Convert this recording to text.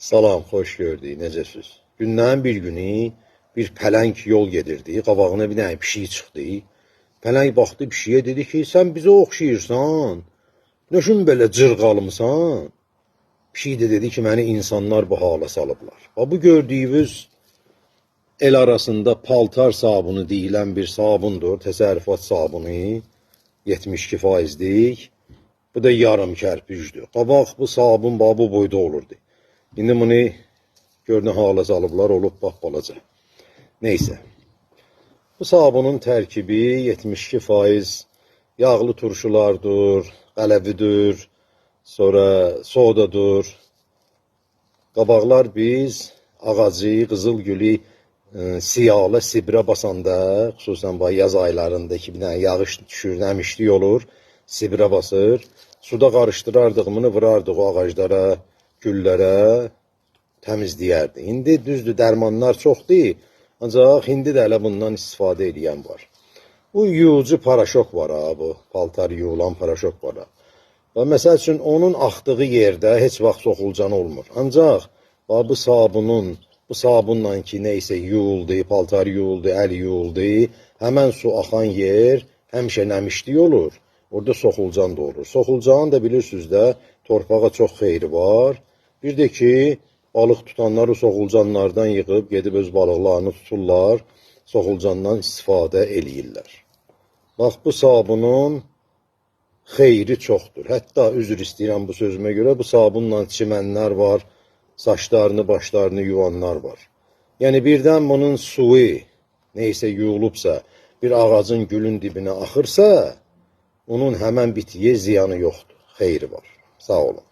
Salam, xoş gördük, necəsiz? Gündən bir günü bir pələng yol gedirdi, qabağına bir dənə pişik çıxdı. Pələng baxdı pişiyə, dedi ki, sən bizə oxşayırsan, nöşün belə cırqalımısan? Pişik də dedi ki, məni insanlar bu hala salıblar. Bu gördüyünüz el arasında paltar sabunu deyilən bir sabundur, təsərrüfat sabunu, 72%lik. Bu da yarım kərpicdir. Qabaq bu sabun bu boyda olurdu. İndi bunu gördüğün hala salıblar, olub bax balaca. Neyse. Bu sabunun tərkibi 72% yağlı turşulardır, qələvidir, sonra sodadır. Qabaqlar biz ağacı, qızılgülü siyala, sibrə basanda, xüsusən yaz aylarında ki, bir dənə yağış düşür, nəmişlik olur, sibrə basır. Suda qarışdırardığımını vurardıq o ağaclara, güllərə, təmizləyərdi. İndi düzdür, dərmanlar çoxdur, ancaq indi də hələ bundan istifadə edən var. Bu yuyucu paraşok var, bu paltar yuyulan paraşok var. Məsəl üçün, onun axdığı yerdə heç vaxt soxulcan olmur. Ancaq bu sabunla ki, neysə yuyuldu, paltar yuyuldu, əl yuyuldu, həmən su axan yer həmişə nəmişlik olur. Orada soxulcan da olur. Soxulcanın da bilirsiniz də torpağa çox xeyri var. Bir də ki, balıq tutanlar o soxulcanlardan yığıb, gedib öz balıqlarını tuturlar, soxulcandan istifadə eləyirlər. Bax, bu sabunun xeyri çoxdur. Hətta üzr istəyirəm bu sözümə görə, bu sabunla çimənlər var, saçlarını, başlarını yuvanlar var. Yəni, birdən bunun suyu, neysə yuyulubsa, bir ağacın gülün dibinə axırsa, onun həmən bitiyə ziyanı yoxdur, xeyri var. Sağ olun.